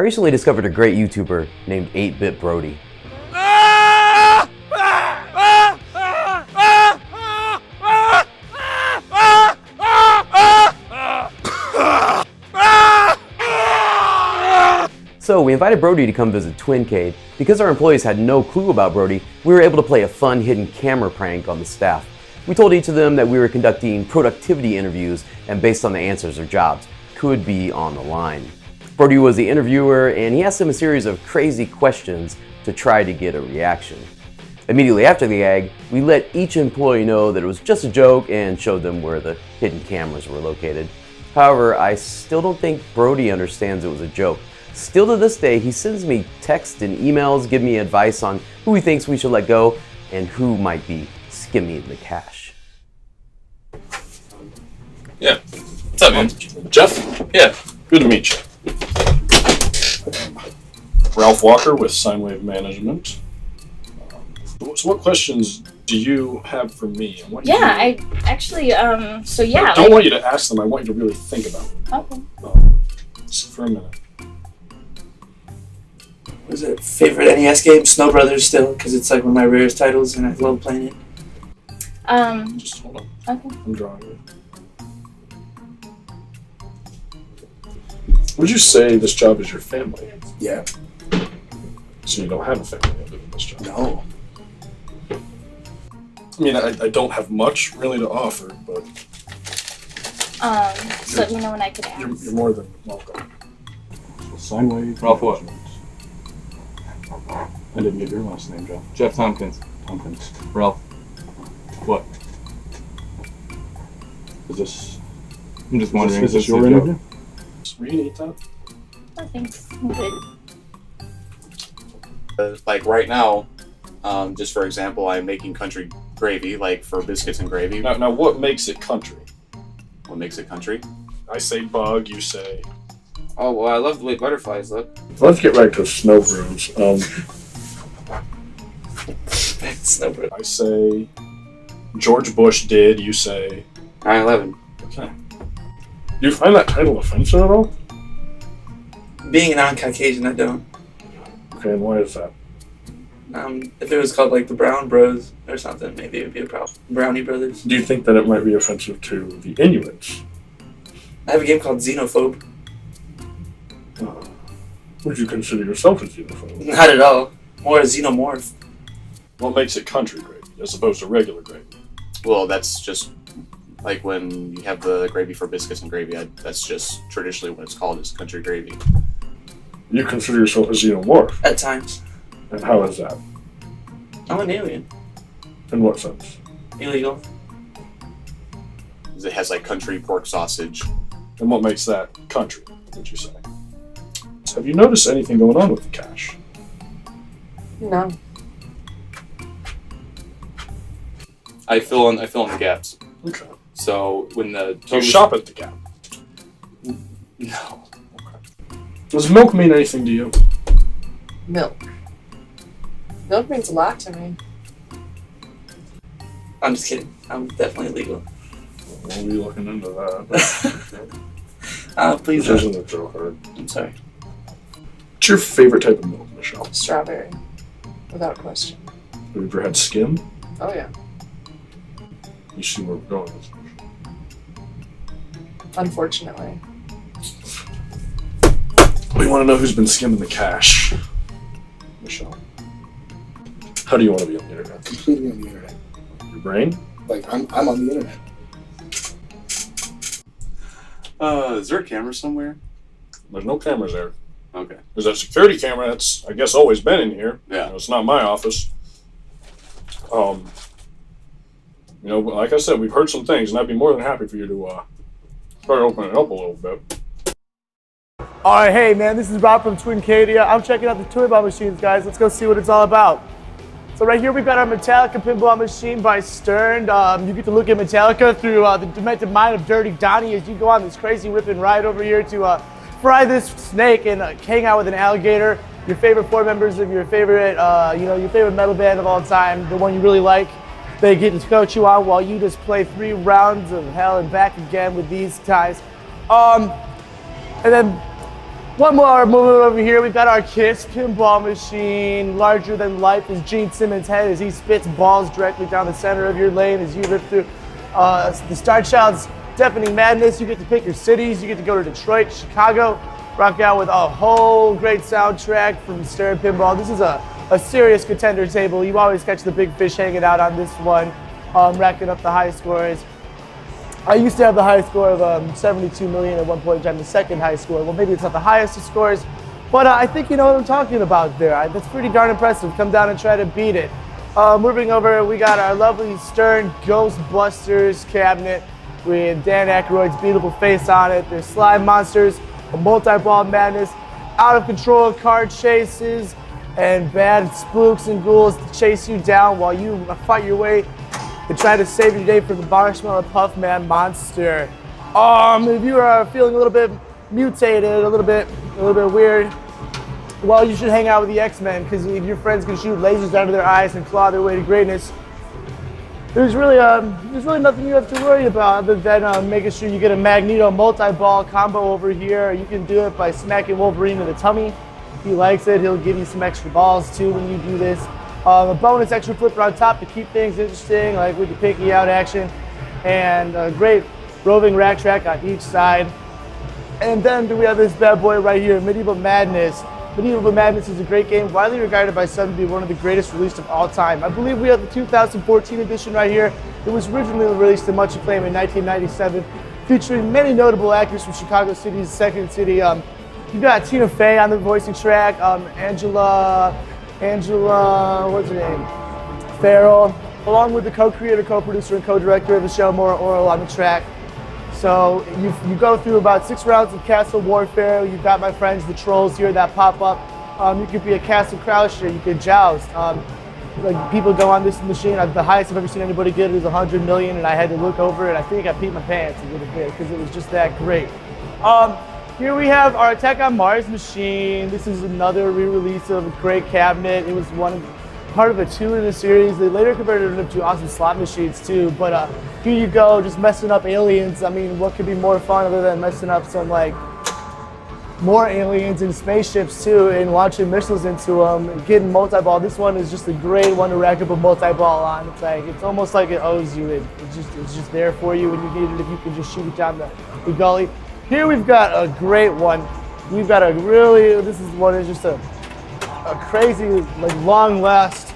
recently discovered a great YouTuber named 8Bit Brody. So we invited Brody to come visit Twincade. Because our employees had no clue about Brody, we were able to play a fun hidden camera prank on the staff. We told each of them that we were conducting productivity interviews, and based on the answers, their jobs could be on the line. Brody was the interviewer, and he asked them a series of crazy questions to try to get a reaction. Immediately after the gag, we let each employee know that it was just a joke and showed them where the hidden cameras were located. However, I still don't think Brody understands it was a joke. Still to this day, he sends me texts and emails, giving me advice on who he thinks we should let go and who might be skimming the cash. Yeah. What's up, man? Jeff? Yeah. Good to meet you. Ralph Walker with Sinewave Management. So what questions do you have for me? I actually, I don't want you to ask them. I want you to really think about them. Okay. Just for a minute. Was it favorite NES game? Snow Brothers still, because it's like one of my rarest titles and I love playing it. Just hold on. Okay. I'm drawing it. Would you say this job is your family? Yeah. So you don't have a family other than this job? No. I mean, I don't have much really to offer, but so let me know when I can ask. you're more than welcome. Sinewave. Ralph what? I didn't get your last name, Jeff. Jeff Tompkins. Tompkins. Ralph. What? Is this? I'm just wondering. Is this your interview? Were you gonna eat that? I think I'm good. Like right now, just for example, I'm making country gravy, like for biscuits and gravy. Now, what makes it country? What makes it country? I say bug, you say. Oh, well, I love the way butterflies look. Let's get right to Snow Bros. Snow Brothers. I say George Bush did, you say. 9/11. Okay. Do you find that title offensive at all? Being a non-Caucasian, I don't. Okay, and why is that? If it was called like the Brown Bros or something, maybe it would be a problem. Brownie Brothers. Do you think that it might be offensive to the Inuits? I have a game called Xenophobe. Would you consider yourself a xenophobe? Not at all. More a xenomorph. What makes it country gravy as opposed to regular gravy? Well, that's just like when you have the gravy for biscuits and gravy. That's just traditionally what it's called, is country gravy. You consider yourself a xenomorph? At times. And how is that? I'm an alien. In what sense? Illegal. It has like country pork sausage. And what makes that country, would you say? Have you noticed anything going on with the cash? No. I fill in the gaps. Okay. So when the Do you shop at the Gap? No. Does milk mean anything to you? Milk. Milk means a lot to me. I'm just kidding. I'm definitely illegal. We'll be looking into that. Please This don't. isn't a joke hard. I'm sorry. What's your favorite type of milk, Michelle? Strawberry. Without question. Have you ever had skim? Oh yeah. You see where we're going with this. Unfortunately. We want to know who's been skimming the cash. Michelle. How do you want to be on the internet? Completely on the internet. Your brain? Like, I'm on the internet. Is there a camera somewhere? There's no cameras there. Okay. There's a security camera that's, I guess, always been in here. Yeah. You know, it's not my office. You know, like I said, we've heard some things, and I'd be more than happy for you to start opening it up a little bit. Alright, hey man, this is Rob from Twincadia. I'm checking out the toy ball machines, guys. Let's go see what it's all about. So right here we've got our Metallica pinball machine by Stern. You get to look at Metallica through the demented mind of Dirty Donnie as you go on this crazy ripping ride over here to fry this snake and hang out with an alligator. Your favorite four members of your favorite, your favorite metal band of all time, the one you really like. They get to coach you on while you just play 3 rounds of hell and back again with these guys. And then One more moving over here, we've got our KISS pinball machine. Larger than life is Gene Simmons' head as he spits balls directly down the center of your lane as you rip through the Star Child's deafening madness. You get to pick your cities. You get to go to Detroit, Chicago, rock out with a whole great soundtrack from Stern Pinball. This is a serious contender table. You always catch the big fish hanging out on this one, racking up the high scores. I used to have the highest score of 72 million at one point in time, the second highest score. Well, maybe it's not the highest of scores, but I think you know what I'm talking about there. That's pretty darn impressive. Come down and try to beat it. Moving over, we got our lovely Stern Ghostbusters cabinet with Dan Aykroyd's beautiful face on it. There's slime monsters, a multi-ball madness, out of control card chases, and bad spooks and ghouls to chase you down while you fight your way and try to save your day from the Marshmallow Puff Man monster. If you are feeling a little bit mutated, a little bit weird, well, you should hang out with the X-Men, because if your friends can shoot lasers out of their eyes and claw their way to greatness, there's really nothing you have to worry about other than making sure you get a Magneto multi-ball combo over here. You can do it by smacking Wolverine in the tummy. If he likes it, he'll give you some extra balls too when you do this. A bonus extra flipper on top to keep things interesting, like with the pinky out action, and a great roving rack track on each side. And then we have this bad boy right here, Medieval Madness. Medieval Madness is a great game, widely regarded by some to be one of the greatest released of all time. I believe we have the 2014 edition right here. It was originally released to much acclaim in 1997, featuring many notable actors from Chicago City's second city. You got Tina Fey on the voicing track, Angela, what's her name? Farrell, along with the co-creator, co-producer, and co-director of the show, Maura Orwell, on the track. So you go through about 6 rounds of castle warfare. You've got my friends, the trolls here that pop up. You could be a castle croucher, you could joust. Like people go on this machine, the highest I've ever seen anybody get is 100 million, and I had to look over it. I think I peed my pants a little bit because it was just that great. Here we have our Attack on Mars machine. This is another re-release of a great cabinet. It was part of a 2 in the series. They later converted it into awesome slot machines too, but here you go, just messing up aliens. I mean, what could be more fun other than messing up some like more aliens and spaceships too, and launching missiles into them, and getting multi-ball. This one is just a great one to rack up a multi-ball on. It's almost like it owes you. It's just there for you when you need it, if you can just shoot it down the gully. Here we've got a great one. We've got this is one is just a crazy, like long last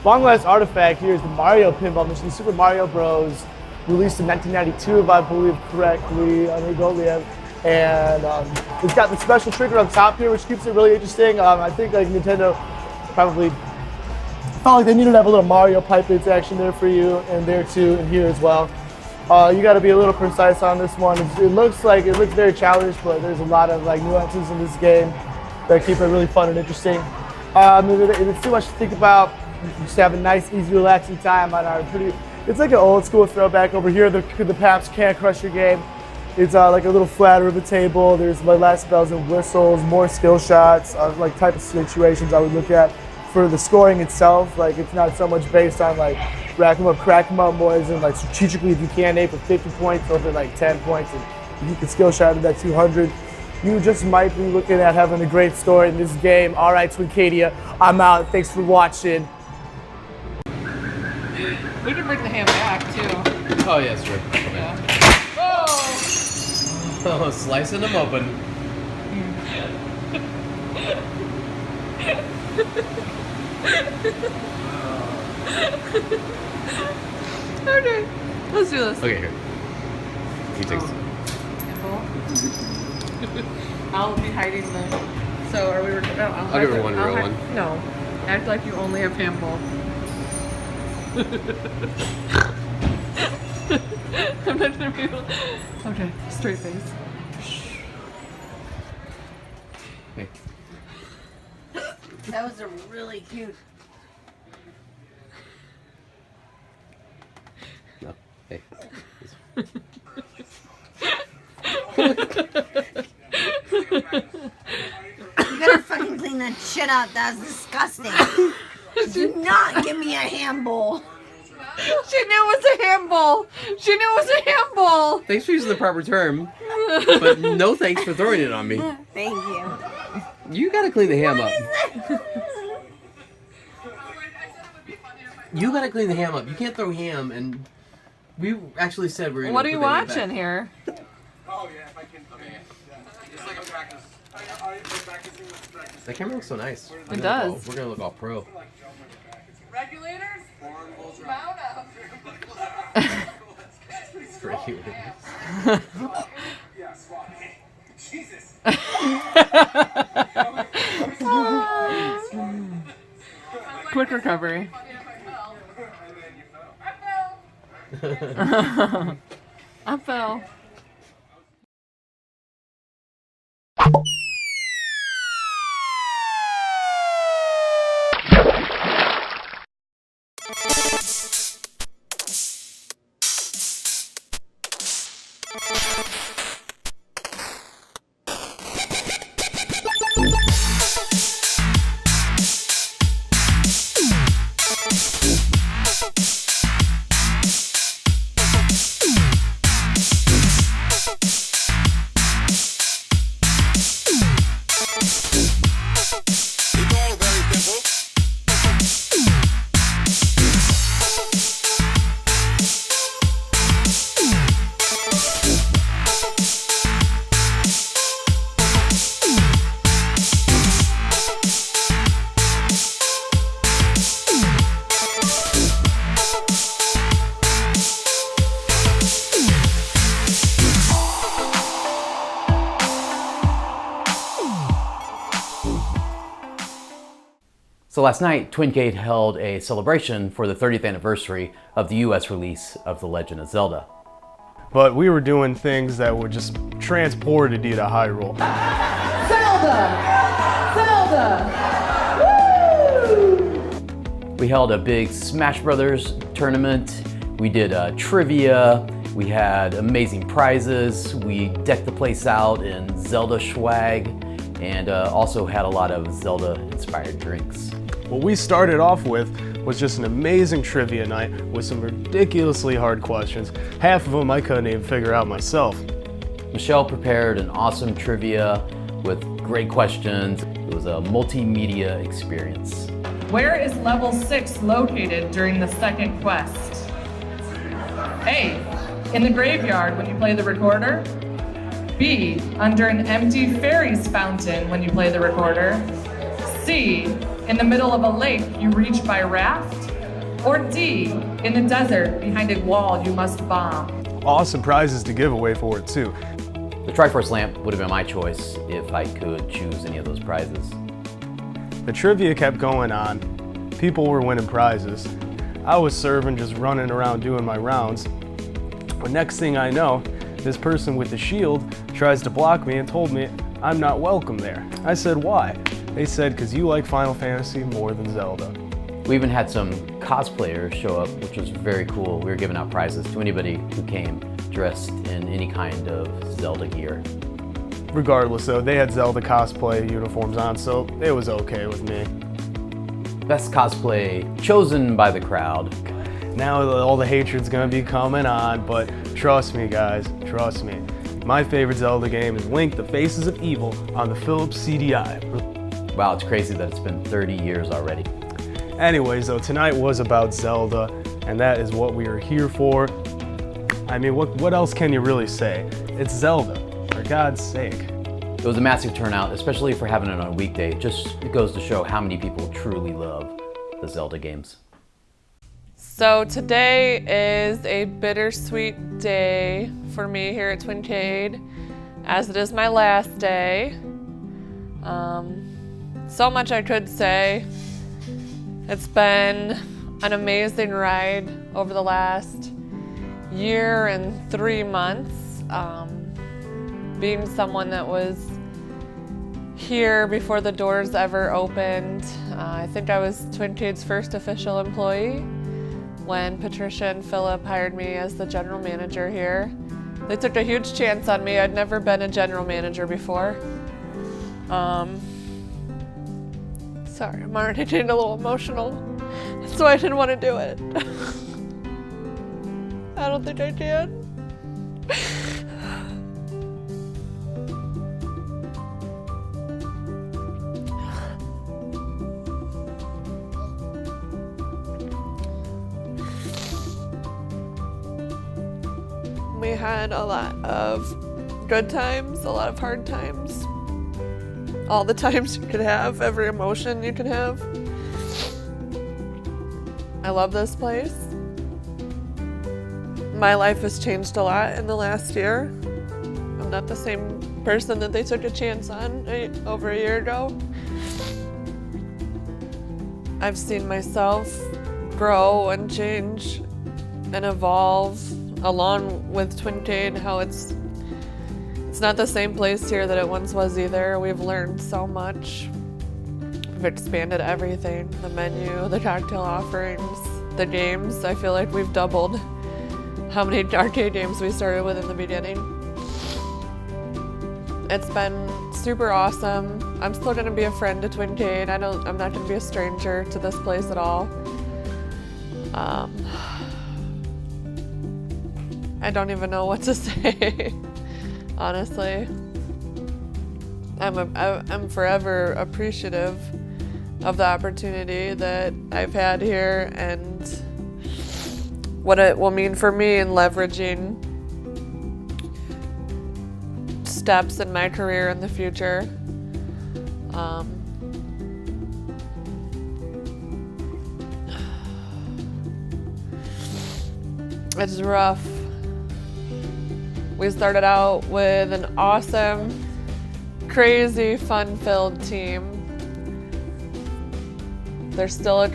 artifact. Here is the Mario pinball machine, Super Mario Bros. Released in 1992, if I believe correctly, on Rigoliev. And it's got the special trigger on top here, which keeps it really interesting. I think like Nintendo probably felt like they needed to have a little Mario pipe hits action there for you, and there too, and here as well. You got to be a little precise on this one. It looks very childish, but there's a lot of like nuances in this game that keep it really fun and interesting. If it's too much to think about, you just have a nice, easy, relaxing time on our it's like an old school throwback over here, the Paps Can't Crush Your game. It's like a little flatter of a table. There's like last bells and whistles, more skill shots, like type of situations I would look at. For the scoring itself, like it's not so much based on like rack 'em up, crack 'em up, more as in like strategically if you can aim for 50 points over like 10 points, and if you can skill shot at that 200, you just might be looking at having a great story in this game. All right, Twincadia, I'm out. Thanks for watching. We can bring the ham back too. Oh, yeah, sure. Yeah. Oh, slicing them open. Okay, let's do this. Okay, here. You take I'll be hiding the. So are we? I'll give her one real one. No, act like you only have handball. I'm not gonna be able. Okay, straight face. Hey. That was a really cute. No. Hey. You gotta fucking clean that shit out. That's disgusting. Do not give me a handball. She knew it was a handball. She knew it was a handball. Thanks for using the proper term, but no thanks for throwing it on me. Thank you. You gotta clean the ham up. You gotta clean the ham up. You can't throw ham, and we actually said we're gonna. What are you watching here? That camera looks so nice. It does. We're gonna look all pro. Regulators? Mount up. Quick recovery. I fell. So last night, Twincade held a celebration for the 30th anniversary of the US release of The Legend of Zelda. But we were doing things that would just transported you to Hyrule. Zelda! Woo! We held a big Smash Brothers tournament. We did trivia. We had amazing prizes. We decked the place out in Zelda swag and also had a lot of Zelda-inspired drinks. What we started off with was just an amazing trivia night with some ridiculously hard questions. Half of them I couldn't even figure out myself. Michelle prepared an awesome trivia with great questions. It was a multimedia experience. Where is level 6 located during the second quest? A. In the graveyard when you play the recorder. B. Under an empty fairies fountain when you play the recorder. C. In the middle of a lake you reach by raft. Or D. In the desert behind a wall you must bomb. Awesome prizes to give away for it too. The Triforce lamp would have been my choice if I could choose any of those prizes. The trivia kept going on. People were winning prizes. I was serving, just running around doing my rounds. But next thing I know, this person with the shield tries to block me and told me I'm not welcome there. I said, why? They said, because you like Final Fantasy more than Zelda. We even had some cosplayers show up, which was very cool. We were giving out prizes to anybody who came dressed in any kind of Zelda gear. Regardless though, they had Zelda cosplay uniforms on, so it was okay with me. Best cosplay chosen by the crowd. Now all the hatred's gonna be coming on, but trust me guys, trust me. My favorite Zelda game is Link, The Faces of Evil on the Philips CDI. Wow, it's crazy that it's been 30 years already. Anyways though, tonight was about Zelda, and that is what we are here for. I mean, what else can you really say? It's Zelda, for God's sake. It was a massive turnout, especially for having it on a weekday. It goes to show how many people truly love the Zelda games. So today is a bittersweet day for me here at Twincade, as it is my last day. So much I could say. It's been an amazing ride over the last year and 3 months. Being someone that was here before the doors ever opened. I think I was Twincade's first official employee when Patricia and Philip hired me as the general manager here. They took a huge chance on me. I'd never been a general manager before. Sorry, I'm already getting a little emotional. So I didn't want to do it. I don't think I can. We had a lot of good times, a lot of hard times. All the times you could have, every emotion you could have. I love this place. My life has changed a lot in the last year. I'm not the same person that they took a chance on over a year ago. I've seen myself grow and change and evolve along with Twincade, how it's not the same place here that it once was either. We've learned so much. We've expanded everything, the menu, the cocktail offerings, the games. I feel like we've doubled how many arcade games we started with in the beginning. It's been super awesome. I'm still gonna be a friend to Twincade. I'm not gonna be a stranger to this place at all. I don't even know what to say, honestly. I'm forever appreciative of the opportunity that I've had here and what it will mean for me in leveraging steps in my career in the future. It's rough. We started out with an awesome, crazy, fun-filled team. There's still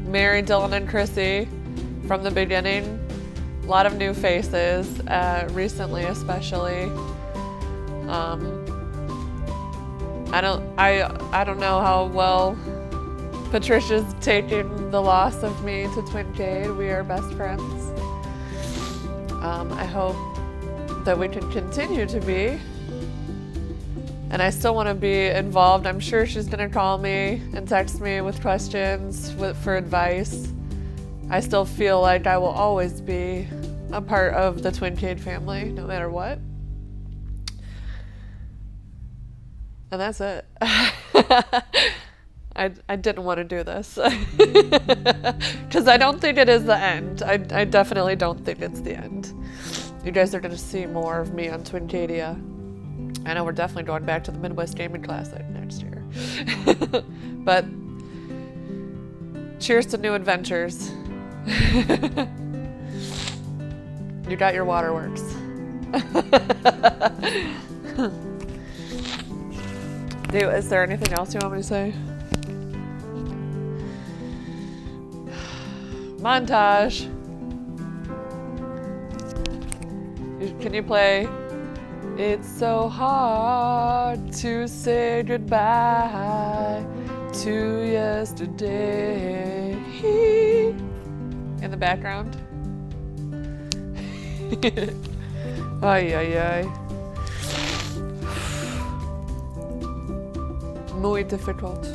Mary, Dylan, and Chrissy from the beginning. A lot of new faces, recently especially. I don't know how well Patricia's taking the loss of me to Twincade. We are best friends. I hope that we can continue to be. And I still want to be involved. I'm sure she's going to call me and text me with questions, for advice. I still feel like I will always be a part of the Twincade family, no matter what. And that's it. I didn't want to do this. Because I don't think it is the end. I definitely don't think it's the end. You guys are going to see more of me on Twincadia. I know we're definitely going back to the Midwest Gaming Classic next year. But cheers to new adventures. You got your waterworks. Is there anything else you want me to say? Montage. Can you play? It's so hard to say goodbye to yesterday. In the background. Ay, ay, ay. Muy difficult.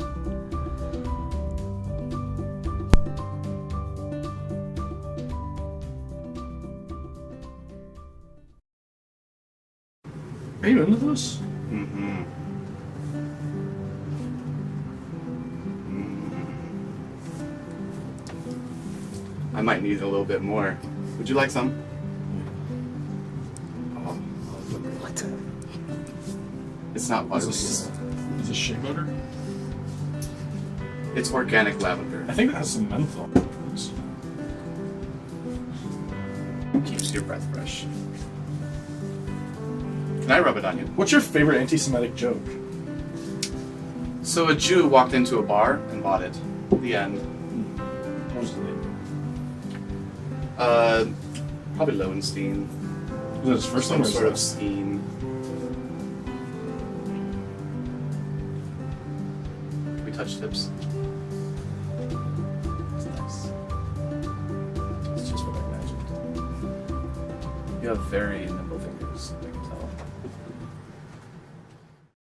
Are you into this? Mm-hmm. I might need a little bit more. Would you like some? Oh, what? It's not butter. Is this shea butter? It's organic lavender. I think it has some menthol. Keeps your breath fresh. Can I rub it on you? What's your favorite anti-Semitic joke? So a Jew walked into a bar and bought it. The end. What was the name? Probably Lowenstein. Was it his first name or Some sort of his Steen. We touch tips. It's nice. It's just what I imagined. You have very nimble fingers.